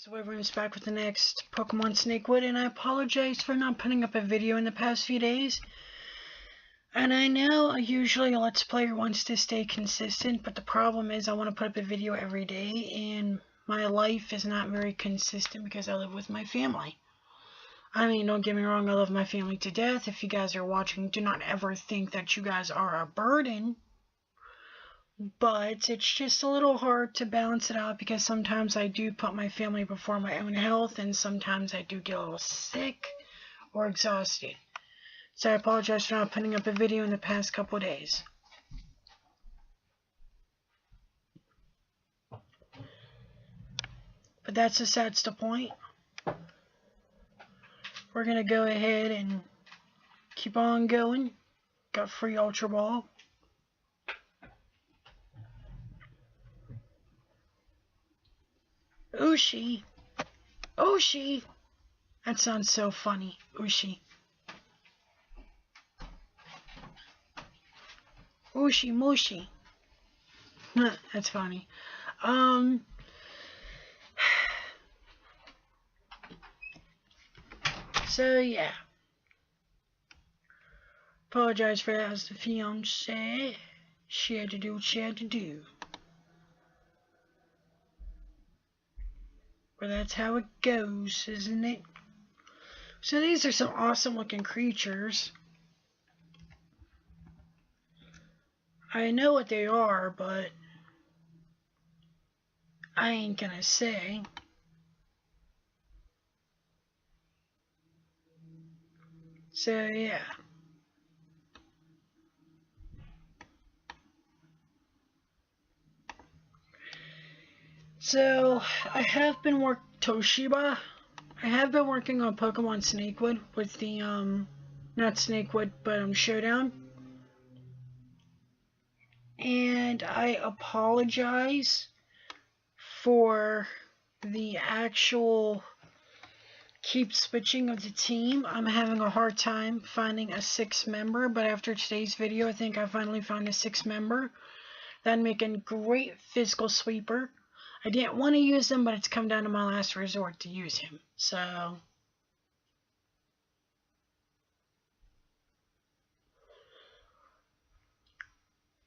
So everyone's back with the next Pokemon Snakewood, and I apologize for not putting up a video in the past few days. And I know usually a Let's Player wants to stay consistent, but the problem is I want to put up a video every day, and my life is not very consistent because I live with my family. I mean, don't get me wrong, I love my family to death. If you guys are watching, do not ever think that you guys are a burden. But it's just a little hard to balance it out because sometimes I do put my family before my own health, and sometimes I do get a little sick or exhausted. So I apologize for not putting up a video in the past couple of days. But that's besides the point. We're going to go ahead and keep on going. Got free Ultra Ball. Ushi. Ushi. That sounds so funny. Ushi. Ushi Mushi. That's funny. So yeah. Apologize for that as the fiance. She had to do what she had to do. But that's how it goes, isn't it? So these are some awesome looking creatures. I know what they are, but I ain't gonna say. So yeah. So I have been Toshiba. I have been working on Pokemon Snakewood with the not Snakewood, but Showdown. And I apologize for the actual keep switching of the team. I'm having a hard time finding a 6th member, but after today's video, I think I finally found a 6th member. That'd make a great physical sweeper. I didn't want to use him, but it's come down to my last resort to use him. So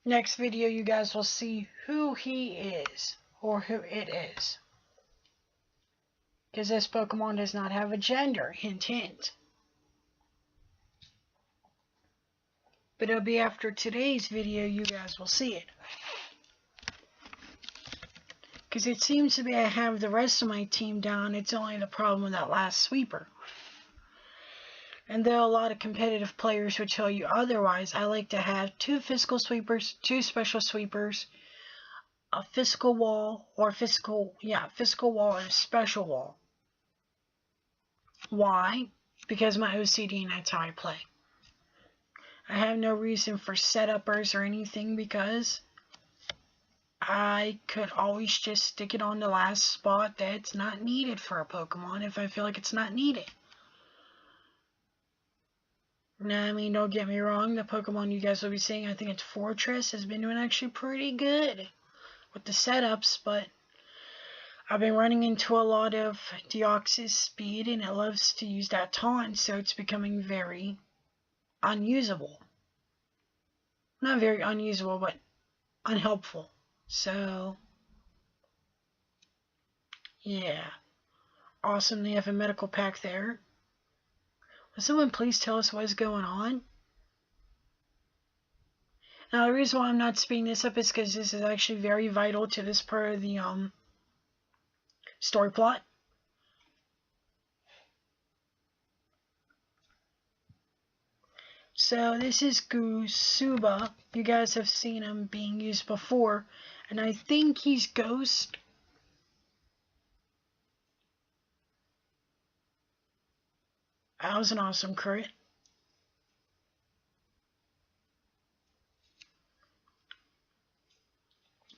next video, you guys will see who he is, or who it is. Because this Pokemon does not have a gender, hint hint. But it'll be after today's video, you guys will see it. Because it seems to be I have the rest of my team down, it's only the problem with that last sweeper. And though a lot of competitive players would tell you otherwise, I like to have 2 physical sweepers, 2 special sweepers, a physical wall, or physical wall and a special wall. Why? Because my OCD, and that's how I play. I have no reason for setuppers or anything because I could always just stick it on the last spot that's not needed for a Pokemon if I feel like it's not needed. Now, I mean, don't get me wrong, the Pokemon you guys will be seeing, I think it's Fortress, has been doing actually pretty good with the setups, but I've been running into a lot of Deoxys speed, and it loves to use that taunt, so it's becoming very unusable. Not very unusable, but unhelpful. So, yeah. Awesome, they have a medical pack there. Will someone please tell us what is going on? Now, the reason why I'm not speeding this up is because this is actually very vital to this part of the story plot. So this is Gusuba. You guys have seen him being used before, and I think he's Ghost. That was an awesome crit.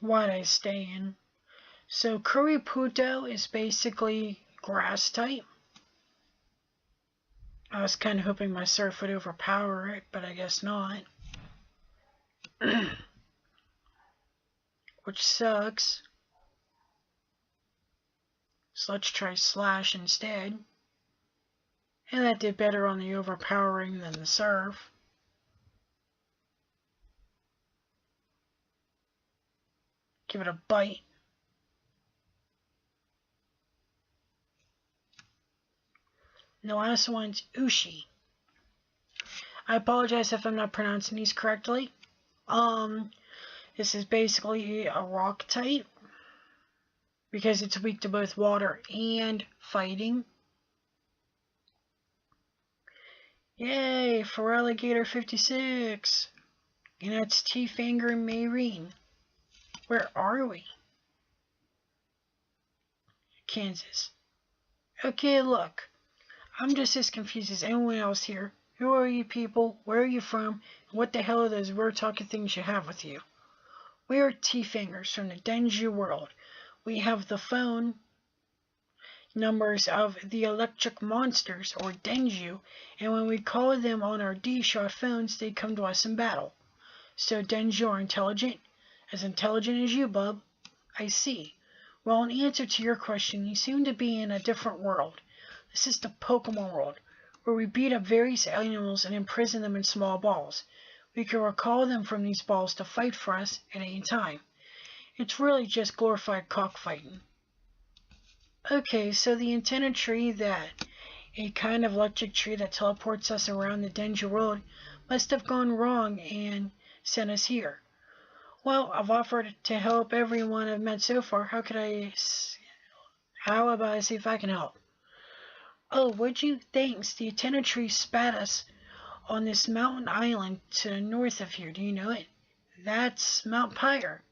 Why'd I stay in? So Kuriputo is basically grass type. I was kind of hoping my Surf would overpower it, but I guess not. Which sucks. So let's try Slash instead. And that did better on the overpowering than the Surf. Give it a bite. And the last one's Ushi. I apologize if I'm not pronouncing these correctly. This is basically a rock type because it's weak to both water and fighting. Yay for Alligator 56. And that's T-Fanger and Mayreen. Where are we? Kansas. Okay, look. I'm just as confused as anyone else here. Who are you people? Where are you from? And what the hell are those weird talking things you have with you? We are T-Fangers from the Denjuu world. We have the phone numbers of the electric monsters, or Denjuu, and when we call them on our D-shot phones, they come to us in battle. So Denjuu are intelligent? As intelligent as you, bub. I see. Well, in answer to your question, you seem to be in a different world. This is the Pokemon world, where we beat up various animals and imprison them in small balls. We can recall them from these balls to fight for us at any time. It's really just glorified cockfighting. Okay, so the antenna tree, that a kind of electric tree that teleports us around the Denjuu world, must have gone wrong and sent us here. Well, I've offered to help everyone I've met so far. How about I see if I can help? Oh, would you? Thanks. The antenna tree spat us on this mountain island to the north of here. Do you know it? That's Mount Pyre,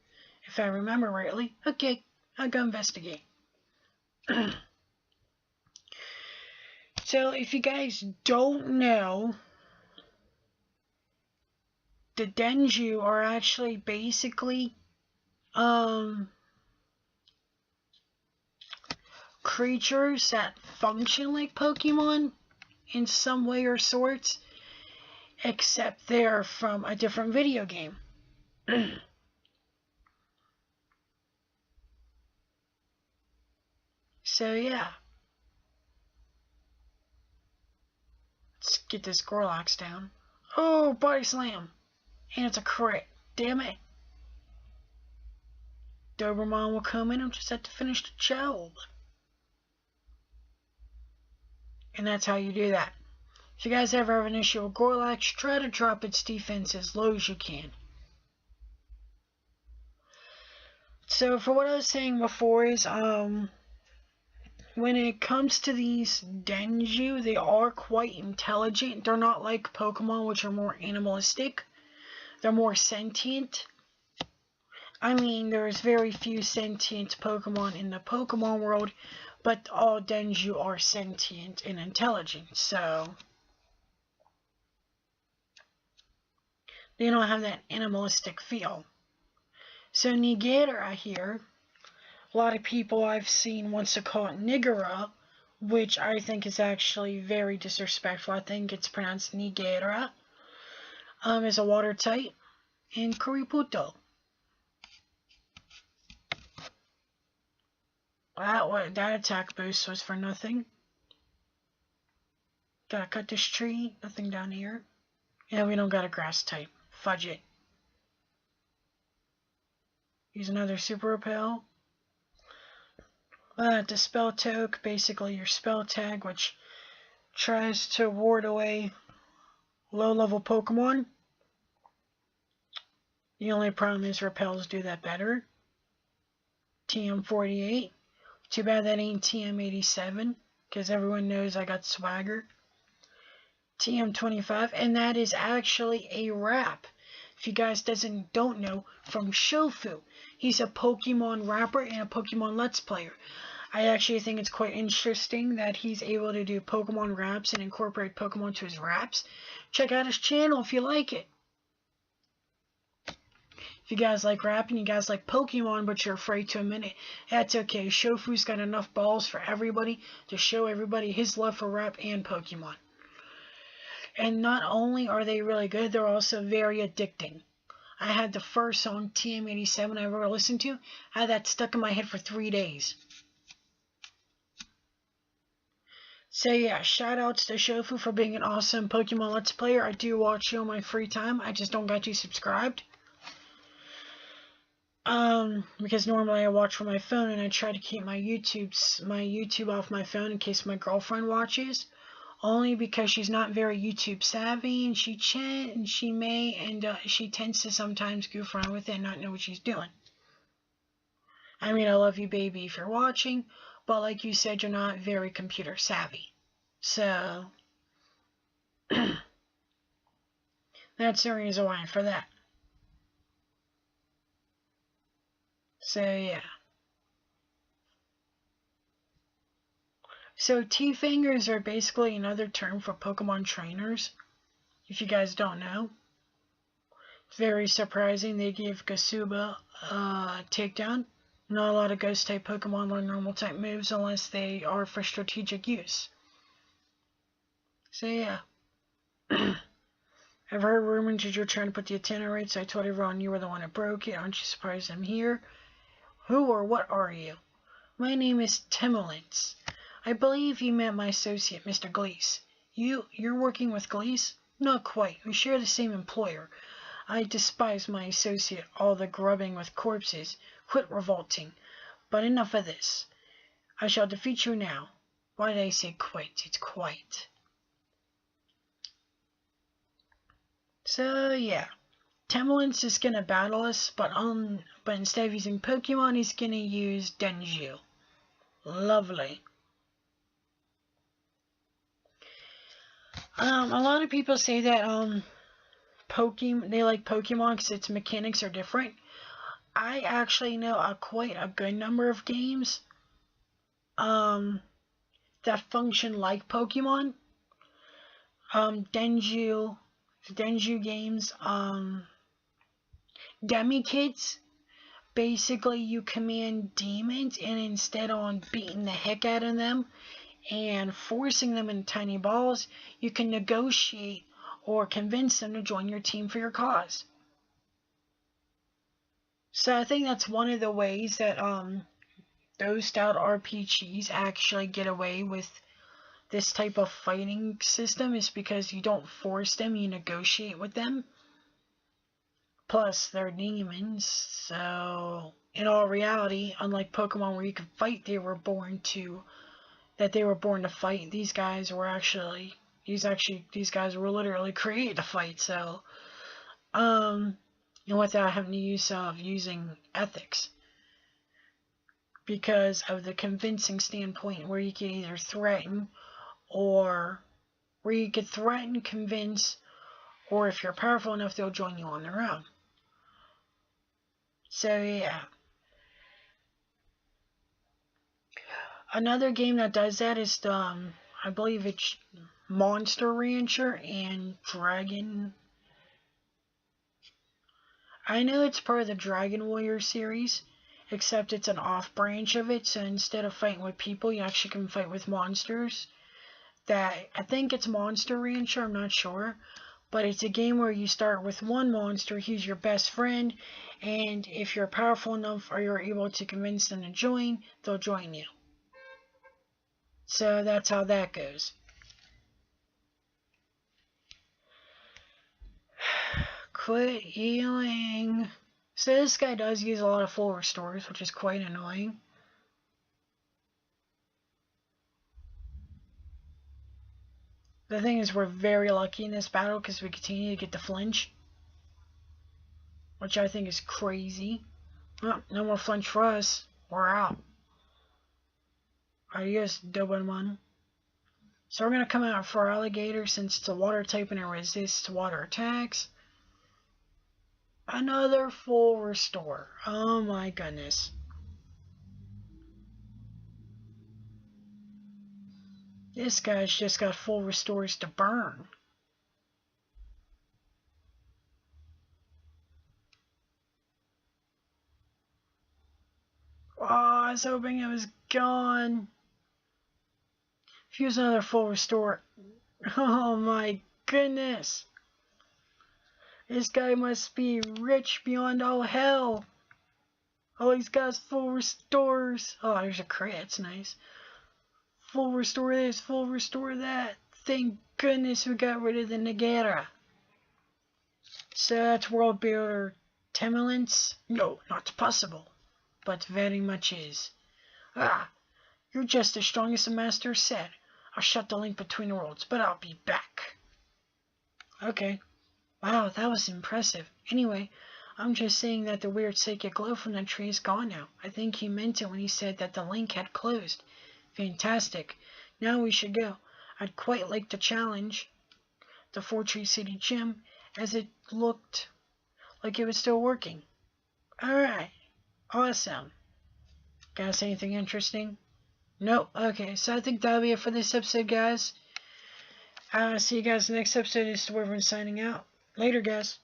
if I remember rightly. Okay, I'll go investigate. So, if you guys don't know, the Denjuu are actually basically creatures that function like Pokemon in some way or sorts, except they're from a different video game. So yeah, let's get this Gorlax down. Oh, body slam, and it's a crit. Damn it. Doberman will come in and just have to finish the job. And that's how you do that. If you guys ever have an issue with Gorlax, try to drop its defense as low as you can. So for what I was saying before is, when it comes to these Denjuu, they are quite intelligent. They're not like Pokemon, which are more animalistic. They're more sentient. I mean, there's very few sentient Pokemon in the Pokemon world, but all Denjuu are sentient and intelligent, so they don't have that animalistic feel. So Nigatara here, a lot of people I've seen wants to call it Nigara, which I think is actually very disrespectful. I think it's pronounced Nigatara. Is a water type, and Kuriputo. That attack boost was for nothing. Gotta cut this tree. Nothing down here. Yeah, we don't got a grass type. Fudge it. Use another super repel. Dispel Toke, basically your spell tag, which tries to ward away low-level Pokemon. The only problem is repels do that better. TM48. Too bad that ain't TM87, because everyone knows I got swagger. TM25, and that is actually a rap. If you guys don't know, from Shofu. He's a Pokemon rapper and a Pokemon Let's Player. I actually think it's quite interesting that he's able to do Pokemon raps and incorporate Pokemon to his raps. Check out his channel if you like it. If you guys like rapping, you guys like Pokemon, but you're afraid to admit it, that's okay. Shofu's got enough balls for everybody to show everybody his love for rap and Pokemon. And not only are they really good, they're also very addicting. I had the first song, TM87, I ever listened to. I had that stuck in my head for 3 days. So yeah, shout outs to Shofu for being an awesome Pokemon Let's Player. I do watch you on my free time. I just don't got you subscribed. Because normally I watch from my phone, and I try to keep my YouTube off my phone in case my girlfriend watches. Only because she's not very YouTube savvy, and she tends to sometimes goof around with it and not know what she's doing. I mean, I love you, baby, if you're watching, but like you said, you're not very computer savvy. So that's the reason why for that. So yeah. So T-Fangers are basically another term for Pokemon trainers, if you guys don't know. It's very surprising they gave Gasuba a takedown. Not a lot of ghost type Pokemon learn normal type moves unless they are for strategic use. So yeah. I've heard rumors that you're trying to put the antenna right, so I told everyone you were the one that broke it. Aren't you surprised I'm here? Who or what are you? My name is Timolence. I believe you met my associate, Mr. Gleese. You're working with Gleese? Not quite. We share the same employer. I despise my associate, all the grubbing with corpses. Quit revolting. But enough of this. I shall defeat you now. Why did I say quite? It's quite. So yeah. Timolence is gonna battle us, but instead of using Pokemon, he's gonna use Denjuu. Lovely. A lot of people say that they like Pokemon because its mechanics are different. I actually know quite a good number of games that function like Pokemon. Denjuu games, Demi-Kids. Basically, you command demons, and instead of beating the heck out of them and forcing them in tiny balls, you can negotiate or convince them to join your team for your cause. So I think that's one of the ways that those stout RPGs actually get away with this type of fighting system, is because you don't force them, you negotiate with them. Plus, they're demons, so in all reality, unlike Pokemon where you can fight, they were born to fight. These guys were literally created to fight. So, and without having the use of using ethics, because of the convincing standpoint where you can either threaten, convince, or if you're powerful enough, they'll join you on their own. So yeah. Another game that does that is I believe it's Monster Rancher and Dragon. I know it's part of the Dragon Warrior series, except it's an off branch of it. So instead of fighting with people, you actually can fight with monsters. I think it's Monster Rancher, I'm not sure. But it's a game where you start with one monster, he's your best friend, and if you're powerful enough or you're able to convince them to join, they'll join you. So that's how that goes. Quit healing. So this guy does use a lot of full restores, which is quite annoying. The thing is, we're very lucky in this battle because we continue to get the flinch, which I think is crazy. Oh, no more flinch for us. We're out. Adios, Doberman. So we're going to come out for Alligator since it's a water type and it resists water attacks. Another full restore. Oh my goodness. This guy's just got full restores to burn. Oh, I was hoping it was gone. Use another full restore. Oh my goodness. This guy must be rich beyond all hell. Oh, he's got full restores. Oh, there's a crit. That's nice. Full restore this, full restore that. Thank goodness we got rid of the Negera. So that's World Builder Temulence? No, not possible. But very much is. Ah, you're just as strong as the Master said. I'll shut the link between the worlds, but I'll be back. Okay. Wow, that was impressive. Anyway, I'm just saying that the weird psychic glow from that tree is gone now. I think he meant it when he said that the link had closed. Fantastic. Now we should go. I'd quite like to challenge the 4-Tree City Gym, as it looked like it was still working. Alright. Awesome. Guys, anything interesting? Nope. Okay, so I think that'll be it for this episode, guys. See you guys in the next episode. This is Wyvern signing out. Later, guys.